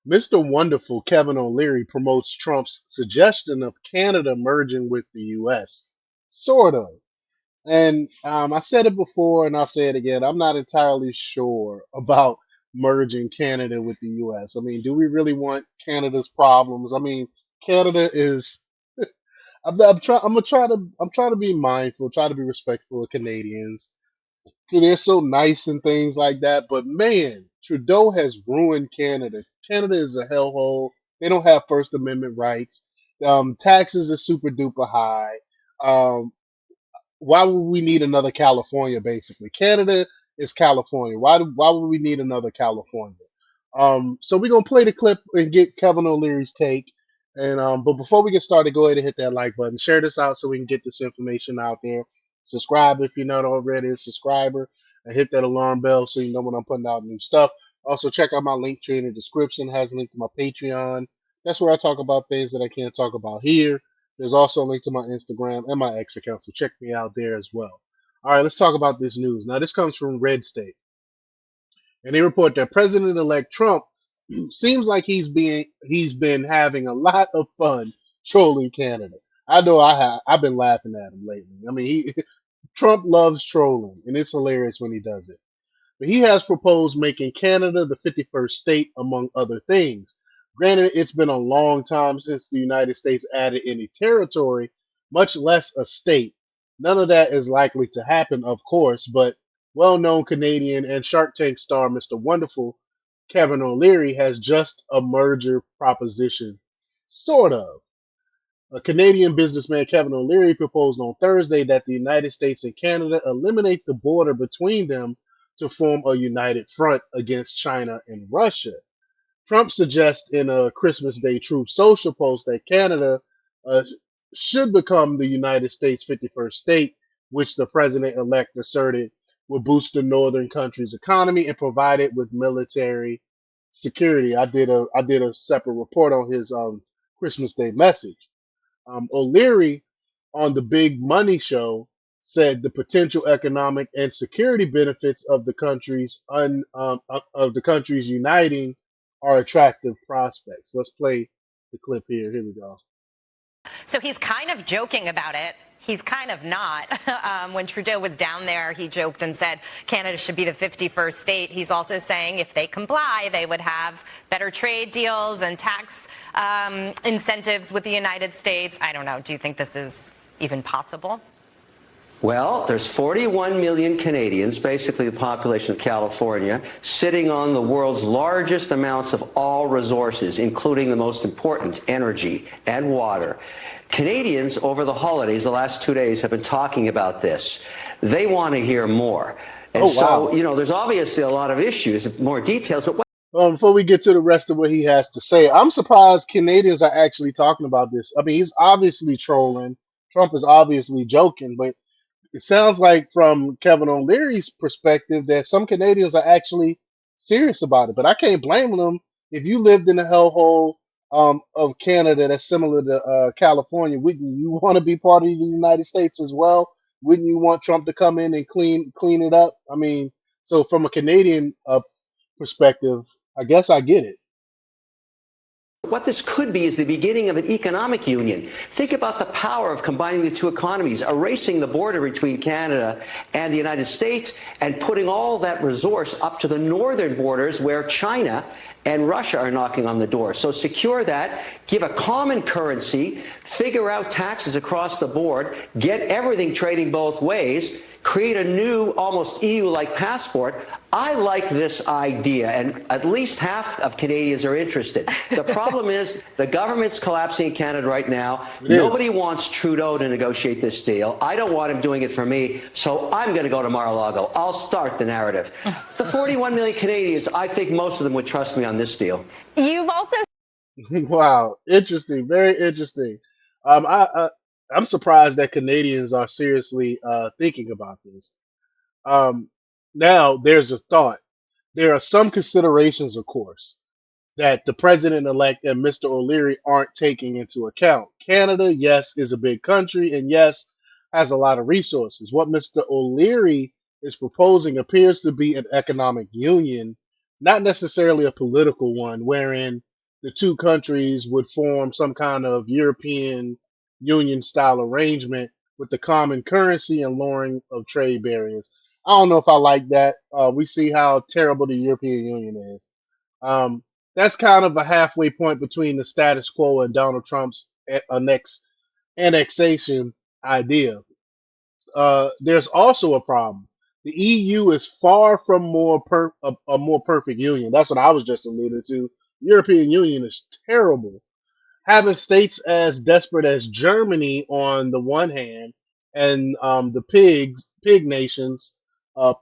Mr. Wonderful Kevin O'Leary promotes Trump's suggestion of Canada merging with the US. Sort of. And I said it before and I'll say it again. I'm not entirely sure about merging Canada with the US. I mean, do we really want Canada's problems? I mean, Canada is. I'm trying to be mindful, try to be respectful of Canadians. They're so nice and things like that. But man, Trudeau has ruined Canada. Canada is a hellhole. They don't have First Amendment rights. Taxes are super duper high. Um, why would we need another California? Basically, Canada is California. Why would we need another California? So we're gonna play the clip and get Kevin O'Leary's take. And but before we get started, go ahead and hit that like button. Share this out so we can get this information out there. Subscribe if you're not already a subscriber, and hit that alarm bell so you know when I'm putting out new stuff. Also, check out my link tree in the description. It has a link to my Patreon. That's where I talk about things that I can't talk about here. There's also a link to my Instagram and my X account, so check me out there as well. All right, let's talk about this news. Now, this comes from Red State, and they report that President-elect Trump seems like he's been having a lot of fun trolling Canada. I know I've been laughing at him lately. I mean, Trump loves trolling, and it's hilarious when he does it. But he has proposed making Canada the 51st state, among other things. Granted, it's been a long time since the United States added any territory, much less a state. None of that is likely to happen, of course, but well known Canadian and Shark Tank star Mr. Wonderful Kevin O'Leary has just a merger proposition, sort of. A Canadian businessman, Kevin O'Leary, proposed on Thursday that the United States and Canada eliminate the border between them to form a united front against China and Russia. Trump suggests in a Christmas Day Truth Social post that Canada uh, should become the United States' 51st state, which the president elect asserted would boost the northern country's economy and provide it with military security. I did a separate report on his Christmas Day message. O'Leary on the Big Money Show said the potential economic and security benefits of the countries uniting are attractive prospects. Let's play the clip here. Here we go. So he's kind of joking about it. He's kind of not. When Trudeau was down there, he joked and said Canada should be the 51st state. He's also saying if they comply, they would have better trade deals and tax incentives with the United States. I don't know. Do you think this is even possible? Well, there's 41 million Canadians, basically the population of California, sitting on the world's largest amounts of all resources, including the most important, energy and water. Canadians, over the holidays, the last 2 days, have been talking about this. They want to hear more. And Wow. so, there's obviously a lot of issues, more details, but Before we get to the rest of what he has to say, I'm surprised Canadians are actually talking about this. I mean, he's obviously trolling. Trump is obviously joking, but it sounds like from Kevin O'Leary's perspective that some Canadians are actually serious about it. But I can't blame them. If you lived in the hellhole of Canada that's similar to California, wouldn't you want to be part of the United States as well? Wouldn't you want Trump to come in and clean it up? I mean, so from a Canadian perspective, I guess I get it. what this could be is the beginning of an economic union. Think about the power of combining the two economies, erasing the border between Canada and the United States, and putting all that resource up to the northern borders where China and Russia are knocking on the door. So secure that, give a common currency, figure out taxes across the board, get everything trading both ways, create a new, almost EU-like passport. I like this idea, and at least half of Canadians are interested. The problem is the government's collapsing in Canada right now. Nobody wants Trudeau to negotiate this deal. I don't want him doing it for me, so I'm going to go to Mar-a-Lago. I'll start the narrative. The 41 million Canadians, I think most of them would trust me on this deal. You've also Wow, interesting, very interesting. I'm surprised that Canadians are seriously thinking about this. Um, Now, there's a thought. There are some considerations, of course, that the president-elect and Mr. O'Leary aren't taking into account. Canada, yes, is a big country, and yes, has a lot of resources. What Mr. O'Leary is proposing appears to be an economic union, not necessarily a political one, wherein the two countries would form some kind of European Union style arrangement with the common currency and lowering of trade barriers. I don't know if I like that. We see how terrible the European Union is. Um, that's kind of a halfway point between the status quo and Donald Trump's annexation idea. There's also a problem. The EU is far from a more perfect union. That's what I was just alluding to. European Union is terrible, having states as desperate as Germany on the one hand, and the pig nations,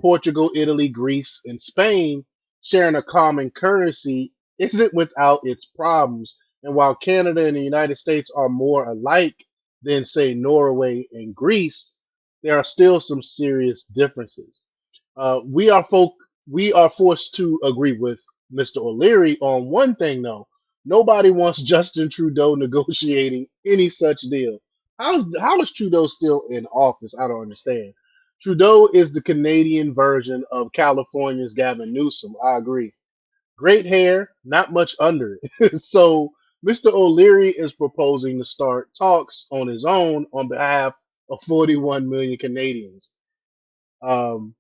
Portugal, Italy, Greece, and Spain, sharing a common currency, isn't without its problems. And while Canada and the United States are more alike than, say, Norway and Greece, there are still some serious differences. Uh, we are folk. We are forced to agree with Mr. O'Leary on one thing, though. Nobody wants Justin Trudeau negotiating any such deal. How is Trudeau still in office? I don't understand. Trudeau is the Canadian version of California's Gavin Newsom. I agree. Great hair, not much under it. So Mr. O'Leary is proposing to start talks on his own on behalf of 41 million Canadians. Um,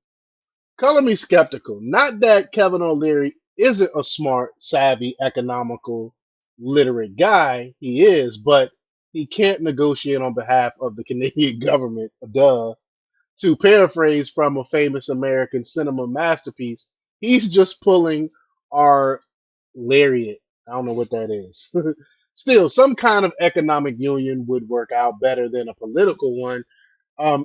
Color me skeptical. Not that Kevin O'Leary isn't a smart, savvy, economical, literate guy. He is, but he can't negotiate on behalf of the Canadian government. Duh. To paraphrase from a famous American cinema masterpiece, he's just pulling our lariat. I don't know what that is. Still, some kind of economic union would work out better than a political one.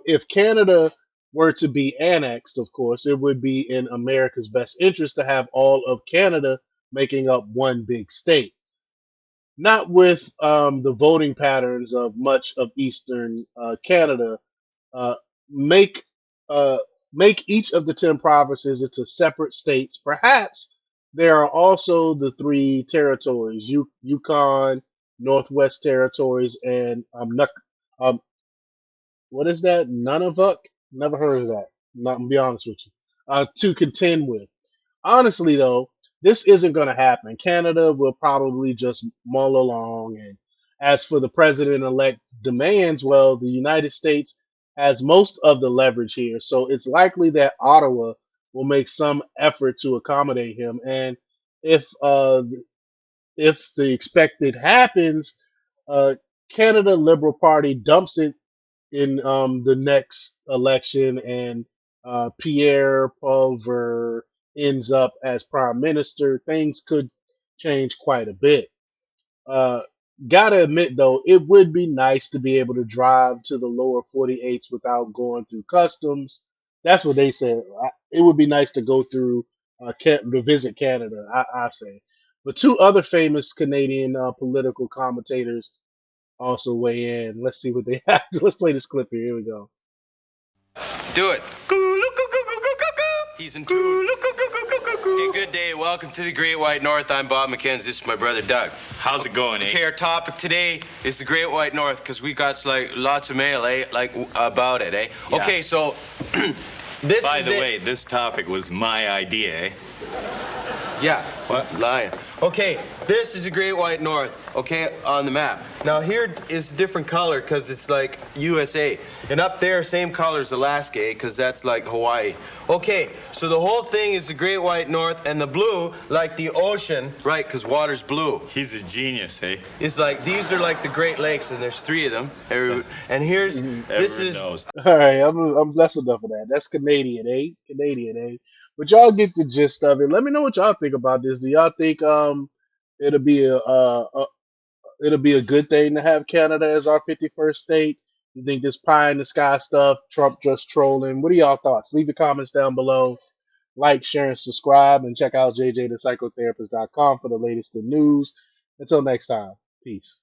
If Canada were to be annexed, of course, it would be in America's best interest to have all of Canada making up one big state, not with the voting patterns of much of Eastern Canada. Uh, make uh, make each of the 10 provinces into separate states. Perhaps there are also the three territories: Yukon, Northwest Territories, and um, what is that? Nunavut? Never heard of that. Not gonna be honest with you. To contend with. Honestly, though, this isn't going to happen. Canada will probably just mull along. And as for the president-elect's demands, well, the United States has most of the leverage here, so it's likely that Ottawa will make some effort to accommodate him. And if uh, if the expected happens, uh, Canada Liberal Party dumps it in the next election, and Pierre Pulver ends up as prime minister, things could change quite a bit. Uh, Gotta admit, though, it would be nice to be able to drive to the lower 48s without going through customs. That's what they said. It would be nice to go through to visit Canada, I say. But two other famous Canadian political commentators also weigh in. Let's see what they have. Let's play this clip here. Here we go. Do it. He's in tune. Hey, good day. Welcome to the Great White North. I'm Bob McKenzie. This is my brother Doug. How's it going, eh? Okay, our topic today is the Great White North because we got like lots of mail, eh? Like about it, eh? Yeah. Okay, so this. By is the it. way, this topic was my idea, eh? Yeah. What? Lying. Okay, this is the Great White North, okay, on the map. Now here is a different color because it's like USA. And up there, same color as Alaska, because that's like Hawaii. Okay, so the whole thing is the Great White North, and the blue, like the ocean, right, because water's blue. He's a genius, eh? It's like, these are like the Great Lakes, and there's 3 of them. And here's, this Everyone is... knows. All right, that's enough of that. That's Canadian, eh? Canadian, eh? But y'all get the gist of it. Let me know what y'all think about this. Do y'all think it'll be it'll be a good thing to have Canada as our 51st state? You think this pie in the sky stuff, Trump just trolling? What are y'all thoughts? Leave your comments down below. Like, share, and subscribe, and check out jjthepsychotherapist.com for the latest in news. Until next time, peace.